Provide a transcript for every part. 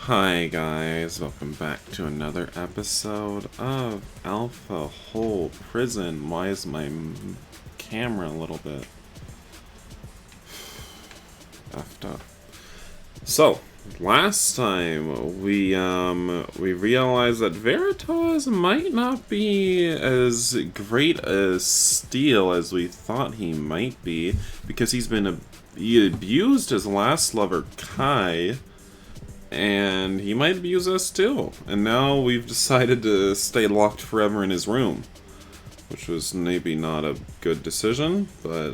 Hi guys, welcome back to another episode of Alpha Hole Prison. Why is my camera a little bit effed up? So, last time we realized that Veritas might not be as great a steal as we thought he might be, because he abused his last lover, Kai. And he might abuse us too. And now we've decided to stay locked forever in his room. Which was maybe not a good decision, but,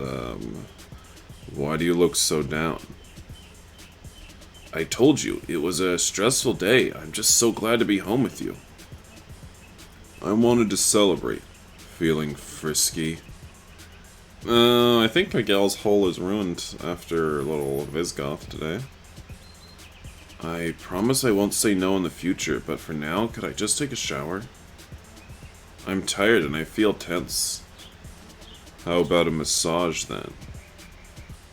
why do you look so down? I told you, it was a stressful day. I'm just so glad to be home with you. I wanted to celebrate. Feeling frisky. I think Miguel's hole is ruined after a little Viz-Goth today. I promise I won't say no in the future, but for now, could I just take a shower? I'm tired and I feel tense. How about a massage then?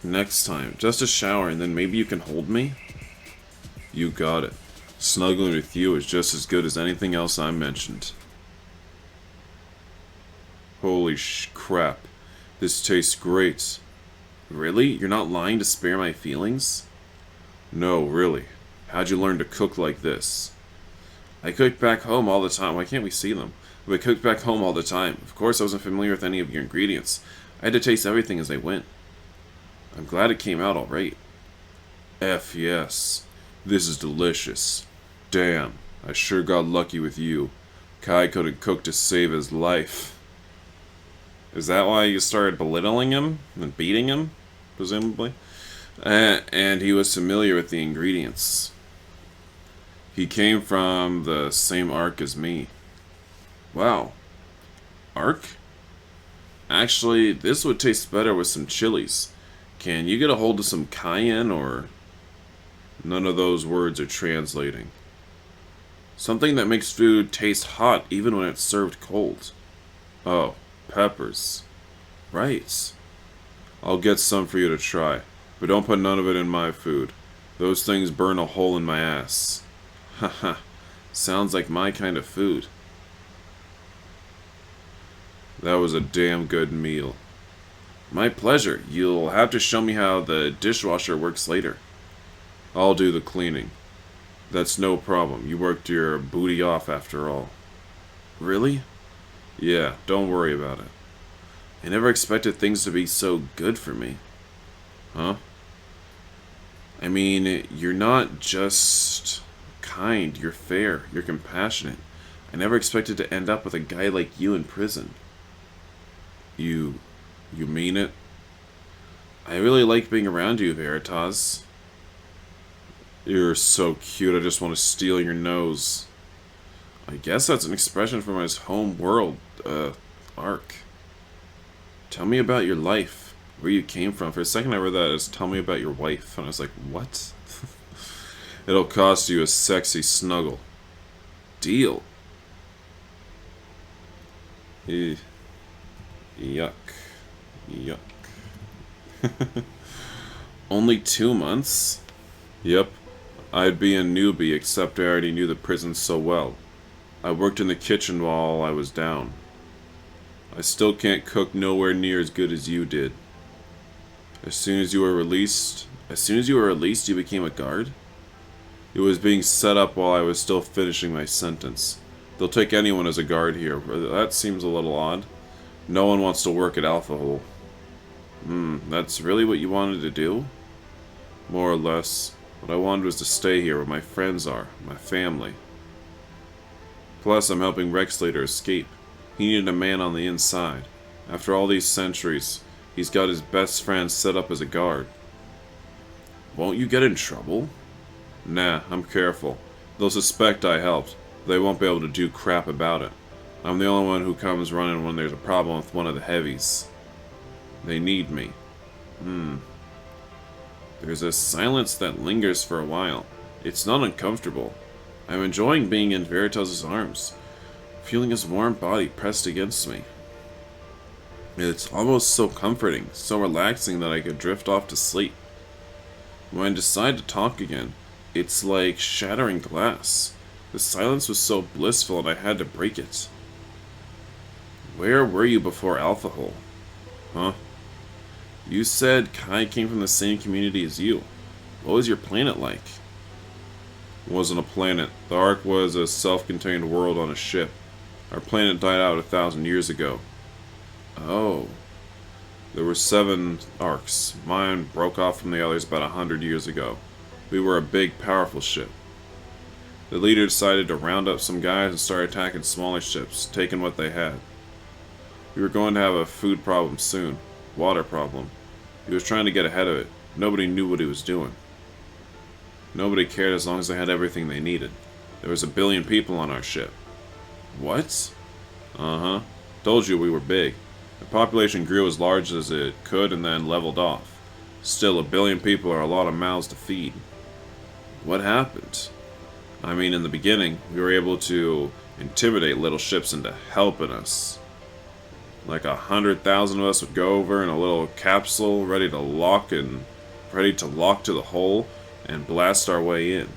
Next time, just a shower and then maybe you can hold me? You got it. Snuggling with you is just as good as anything else I mentioned. Holy crap. This tastes great. Really? You're not lying to spare my feelings? No, really. How'd you learn to cook like this? I cooked back home all the time. Why can't we see them? I cooked back home all the time. Of course, I wasn't familiar with any of your ingredients. I had to taste everything as I went. I'm glad it came out all right. F yes. This is delicious. Damn, I sure got lucky with you. Kai couldn't cook to save his life. Is that why you started belittling him and beating him? Presumably. And he was familiar with the ingredients. He came from the same arc as me. Wow. Arc? Actually, this would taste better with some chilies. Can you get a hold of some cayenne or... None of those words are translating. Something that makes food taste hot even when it's served cold. Oh, peppers. Right. I'll get some for you to try, but don't put none of it in my food. Those things burn a hole in my ass. Haha, sounds like my kind of food. That was a damn good meal. My pleasure. You'll have to show me how the dishwasher works later. I'll do the cleaning. That's no problem. You worked your booty off after all. Really? Yeah, don't worry about it. I never expected things to be so good for me. Huh? I mean, you're not just kind, you're fair, you're compassionate. I never expected to end up with a guy like you in prison. You mean it? I really like being around you, Veritas. You're so cute, I just want to steal your nose. I guess that's an expression from his home world, arc. Tell me about your life, where you came from. For a second I read that as tell me about your wife, and I was like, what? It'll cost you a sexy snuggle. Deal. Yuck. Yuck. Only 2 months? Yep. I'd be a newbie, except I already knew the prison so well. I worked in the kitchen while I was down. I still can't cook nowhere near as good as you did. As soon as you were released, you became a guard? It was being set up while I was still finishing my sentence. They'll take anyone as a guard here. That seems a little odd. No one wants to work at Alpha Hole. That's really what you wanted to do? More or less. What I wanted was to stay here where my friends are, my family. Plus, I'm helping Rex later escape. He needed a man on the inside. After all these centuries, he's got his best friend set up as a guard. Won't you get in trouble? Nah, I'm careful. They'll suspect I helped, but they won't be able to do crap about it. I'm the only one who comes running when there's a problem with one of the heavies. They need me. There's a silence that lingers for a while. It's not uncomfortable. I'm enjoying being in Veritas' arms, feeling his warm body pressed against me. It's almost so comforting, so relaxing that I could drift off to sleep. When I decide to talk again, It's like shattering glass. The silence was so blissful and I had to break it. Where were you before Alpha Hole? Huh? You said Kai came from the same community as you. What was your planet like? It wasn't a planet. The Ark was a self-contained world on a ship. Our planet died out 1,000 years ago. Oh. There were 7 Arks. Mine broke off from the others about 100 years ago. We were a big, powerful ship. The leader decided to round up some guys and start attacking smaller ships, taking what they had. We were going to have a food problem soon. Water problem. He was trying to get ahead of it. Nobody knew what he was doing. Nobody cared as long as they had everything they needed. There was 1 billion people on our ship. What? Uh-huh. Told you we were big. The population grew as large as it could and then leveled off. Still, 1 billion people are a lot of mouths to feed. What happened? I mean, in the beginning, we were able to intimidate little ships into helping us. Like 100,000 of us would go over in a little capsule, ready to lock to the hull and blast our way in.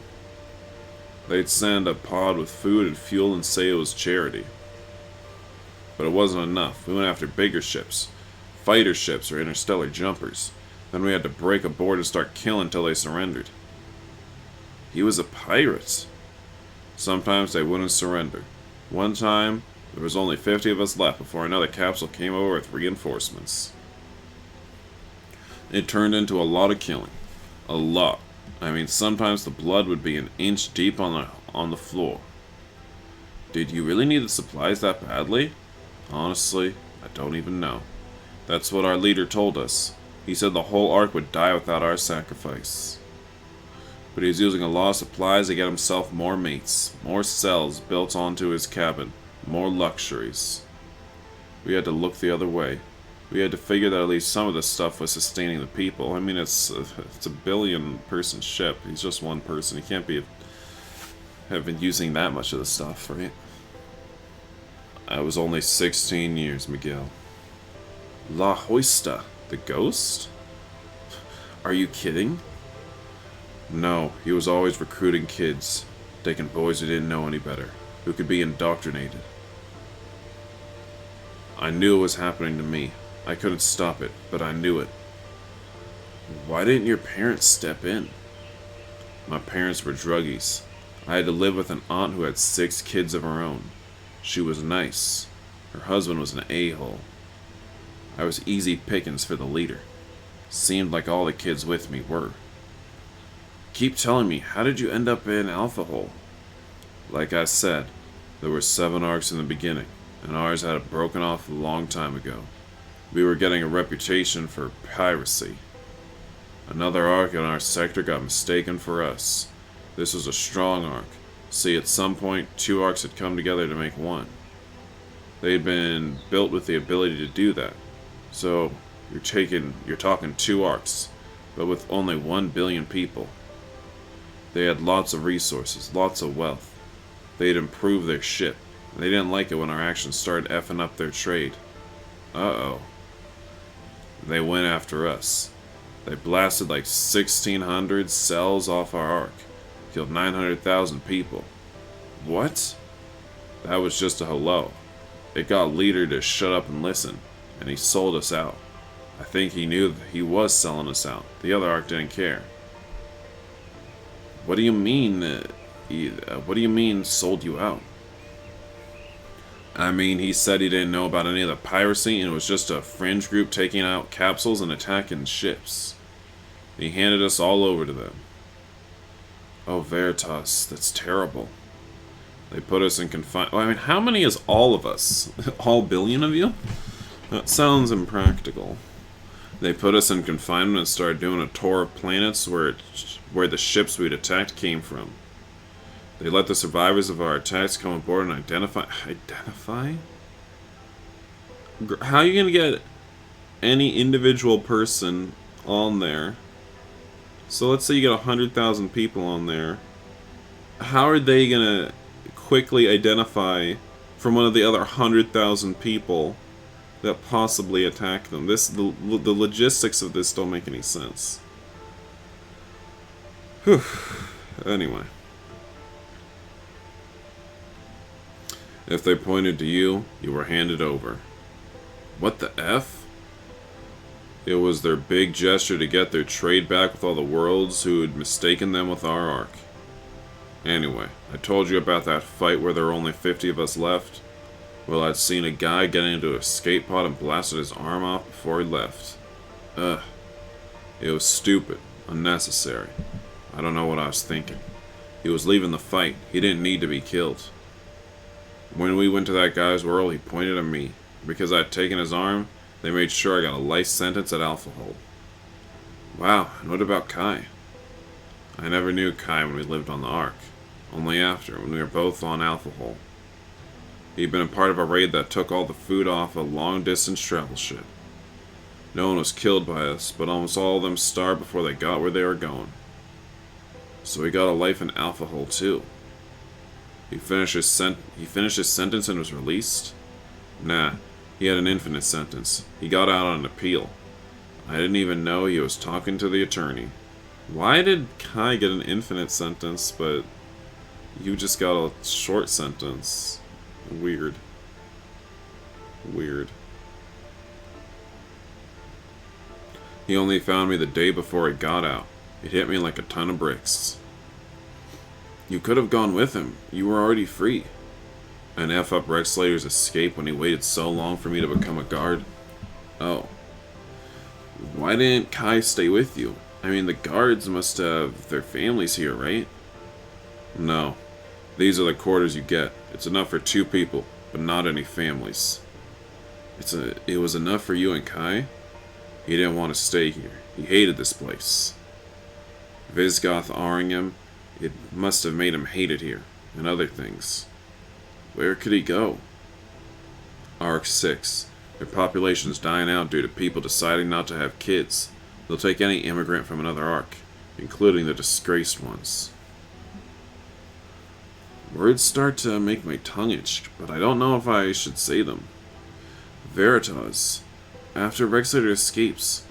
They'd send a pod with food and fuel and say it was charity. But it wasn't enough. We went after bigger ships, fighter ships or interstellar jumpers. Then we had to break aboard and start killing until they surrendered. He was a pirate. Sometimes they wouldn't surrender. One time, there was only 50 of us left before another capsule came over with reinforcements. It turned into a lot of killing. A lot. I mean, sometimes the blood would be 1 inch deep on the floor. Did you really need the supplies that badly? Honestly, I don't even know. That's what our leader told us. He said the whole Ark would die without our sacrifice. But he was using a lot of supplies to get himself more mates, more cells built onto his cabin, more luxuries. We had to look the other way. We had to figure that at least some of this stuff was sustaining the people. I mean, it's a 1 billion person ship. He's just one person. He can't have been using that much of the stuff, right? I was only 16 years, Miguel. La Hoista, the ghost? Are you kidding? No, he was always recruiting kids, taking boys who didn't know any better, who could be indoctrinated. I knew it was happening to me. I couldn't stop it, but I knew it. Why didn't your parents step in? My parents were druggies. I had to live with an aunt who had 6 kids of her own. She was nice. Her husband was an a-hole. I was easy pickings for the leader. Seemed like all the kids with me were. Keep telling me, how did you end up in Alpha Hole? Like I said, there were 7 Arks in the beginning, and ours had broken off a long time ago. We were getting a reputation for piracy. Another Ark in our sector got mistaken for us. This was a strong Ark. See, at some point, 2 Arks had come together to make one. They had been built with the ability to do that. So, you're talking 2 Arks, but with only 1 billion people. They had lots of resources, lots of wealth. They had improved their ship. They didn't like it when our actions started effing up their trade. Uh-oh. They went after us. They blasted like 1,600 cells off our Ark. Killed 900,000 people. What? That was just a hello. It got leader to shut up and listen, and he sold us out. I think he knew that he was selling us out. The other Ark didn't care. What do you mean? What do you mean sold you out? I mean, he said he didn't know about any of the piracy, and it was just a fringe group taking out capsules and attacking ships. He handed us all over to them. Oh, Veritas, that's terrible. They put us in confinement. I mean, how many is all of us? All billion of you? That sounds impractical. They put us in confinement and started doing a tour of planets where the ships we'd attacked came from. They let the survivors of our attacks come aboard and identify? How are you going to get any individual person on there? So let's say you get 100,000 people on there. How are they going to quickly identify from one of the other 100,000 people that possibly attack them? The logistics of this don't make any sense. Whew. Anyway. If they pointed to you, you were handed over. What the F? It was their big gesture to get their trade back with all the worlds who had mistaken them with our ark. Anyway, I told you about that fight where there were only 50 of us left. Well, I'd seen a guy get into an escape pod and blasted his arm off before he left. Ugh. It was stupid. Unnecessary. I don't know what I was thinking. He was leaving the fight. He didn't need to be killed. When we went to that guy's world, he pointed at me. Because I'd taken his arm, they made sure I got a life sentence at Alpha Hole. Wow, and what about Kai? I never knew Kai when we lived on the Ark. Only after, when we were both on Alpha Hole. He'd been a part of a raid that took all the food off a long-distance travel ship. No one was killed by us, but almost all of them starved before they got where they were going. So he got a life in Alpha Hole too. He finished his sentence and was released? Nah, he had an infinite sentence. He got out on an appeal. I didn't even know he was talking to the attorney. Why did Kai get an infinite sentence, but you just got a short sentence? Weird. Weird. He only found me the day before he got out. It hit me like a ton of bricks. You could have gone with him. You were already free. And F up Rex Slater's escape when he waited so long for me to become a guard. Oh. Why didn't Kai stay with you? I mean, the guards must have their families here, right? No. These are the quarters you get. It's enough for 2 people, but not any families. It was enough for you and Kai? He didn't want to stay here. He hated this place. Viz-Goth awing him, it must have made him hate it here, and other things. Where could he go? Arc 6. Their population's dying out due to people deciding not to have kids. They'll take any immigrant from another Ark, including the disgraced ones. Words start to make my tongue itch, but I don't know if I should say them. Veritas. After Rex Slater escapes,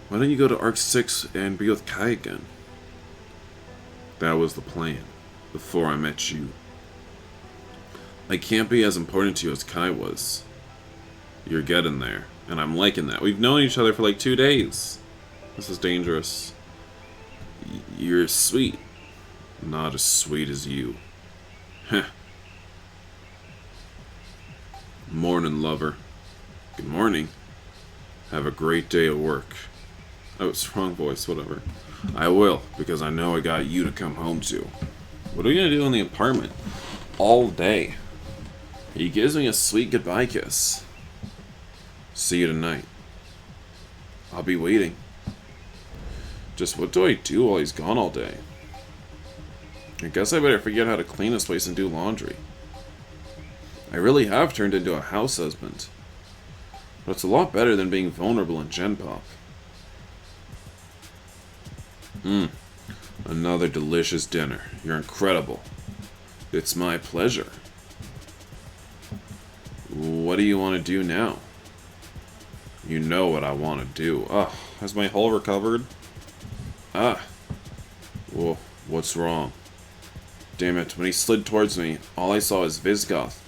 why don't you go to Arc 6 and be with Kai again? That was the plan, before I met you. I can't be as important to you as Kai was. You're getting there, and I'm liking that. We've known each other for like 2 days. This is dangerous. You're sweet. Not as sweet as you. Heh. Morning, lover. Good morning. Have a great day at work. Oh, it's wrong voice, whatever. I will, because I know I got you to come home to. What are we gonna do in the apartment? All day. He gives me a sweet goodbye kiss. See you tonight. I'll be waiting. Just what do I do while he's gone all day? I guess I better forget how to clean this place and do laundry. I really have turned into a house husband. But it's a lot better than being vulnerable in Gen Pop. Another delicious dinner. You're incredible. It's my pleasure. What do you want to do now? You know what I want to do. Oh, has my hull recovered? Ah. Whoa, what's wrong? Damn it, when he slid towards me, all I saw was Viz-Goth.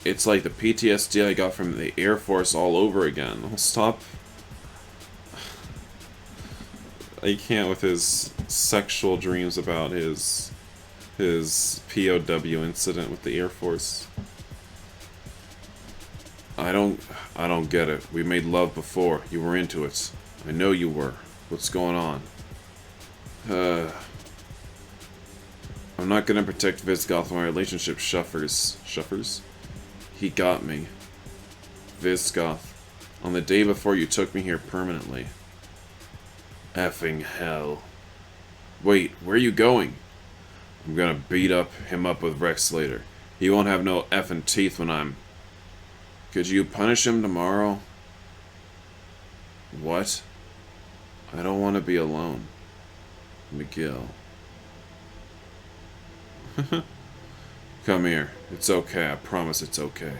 It's like the PTSD I got from the Air Force all over again. Oh, stop. I can't with his sexual dreams about his POW incident with the Air Force. I don't get it. We made love before. You were into it. I know you were. What's going on? I'm not gonna protect Viz-Goth when my relationship shuffers. He got me. Viz-Goth. On the day before you took me here permanently. Effing hell. Wait, where are you going? I'm gonna beat him up with Rex Slater. He won't have no effing teeth when I'm... Could you punish him tomorrow? What? I don't want to be alone. McGill. Come here. It's okay. I promise it's okay.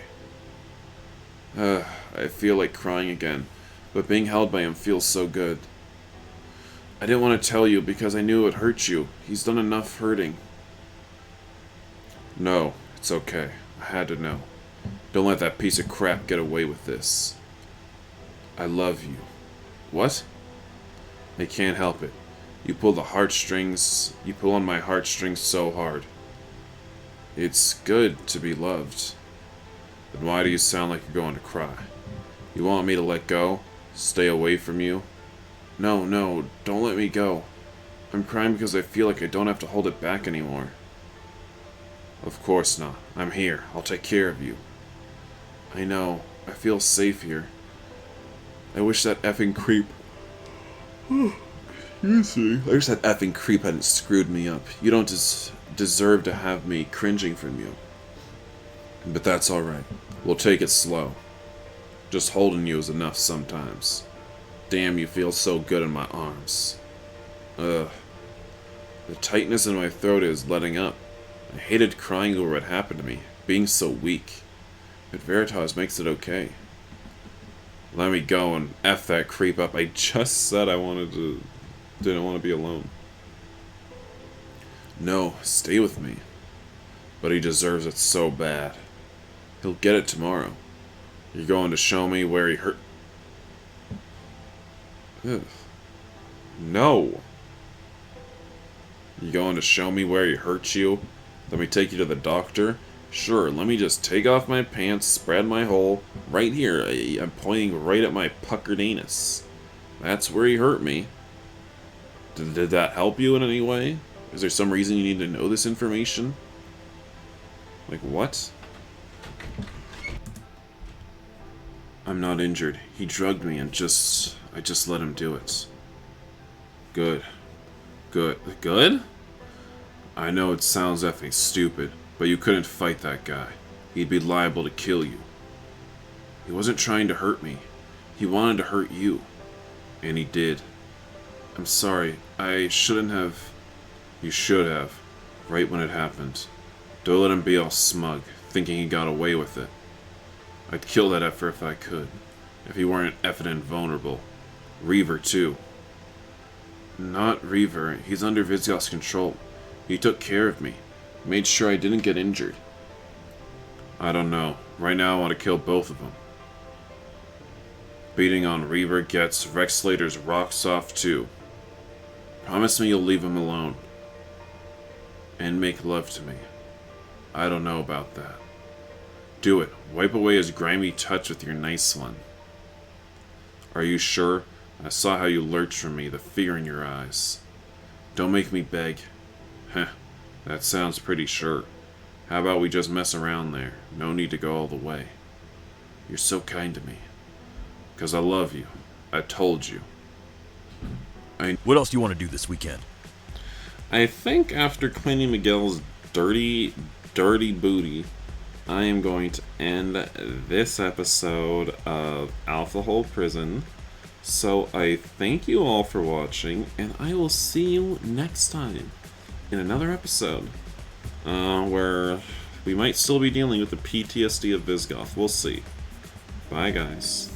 I feel like crying again, but being held by him feels so good. I didn't want to tell you because I knew it would hurt you. He's done enough hurting. No, it's okay. I had to know. Don't let that piece of crap get away with this. I love you. What? I can't help it. You pull on my heartstrings so hard. It's good to be loved. Then why do you sound like you're going to cry? You want me to let go? Stay away from you? No, don't let me go. I'm crying because I feel like I don't have to hold it back anymore. Of course not. I'm here. I'll take care of you. I know. I feel safe here. I wish that effing creep... Excuse me. I wish that effing creep hadn't screwed me up. You don't deserve to have me cringing from you. But that's alright. We'll take it slow. Just holding you is enough sometimes. Damn, you feel so good in my arms. Ugh. The tightness in my throat is letting up. I hated crying over what happened to me, being so weak. But Veritas makes it okay. Let me go and F that creep up. I just said I didn't want to be alone. No, stay with me. But he deserves it so bad. He'll get it tomorrow. You're going to show me where he hurt... Ugh. No. You going to show me where he hurt you? Let me take you to the doctor? Sure, let me just take off my pants, spread my hole. Right here, I'm pointing right at my puckered anus. That's where he hurt me. Did that help you in any way? Is there some reason you need to know this information? Like what? I'm not injured. He drugged me and I just let him do it. Good. Good? I know it sounds effing stupid, but you couldn't fight that guy. He'd be liable to kill you. He wasn't trying to hurt me. He wanted to hurt you. And he did. I'm sorry. I shouldn't have... You should have. Right when it happened. Don't let him be all smug, thinking he got away with it. I'd kill that effer if I could. If he weren't effing invulnerable. Reaver, too. Not Reaver. He's under Viz-Goth's control. He took care of me. Made sure I didn't get injured. I don't know. Right now I want to kill both of them. Beating on Reaver gets Rex Slater's rocks off too. Promise me you'll leave him alone. And make love to me. I don't know about that. Do it. Wipe away his grimy touch with your nice one. Are you sure? I saw how you lurched from me, the fear in your eyes. Don't make me beg. Heh, that sounds pretty sure. How about we just mess around there? No need to go all the way. You're so kind to me. 'Cause I love you. I told you. What else do you want to do this weekend? I think after cleaning Miguel's dirty booty, I am going to end this episode of Alpha Hole Prison. So I thank you all for watching, and I will see you next time in another episode where we might still be dealing with the PTSD of Viz-Goth. We'll see. Bye, guys.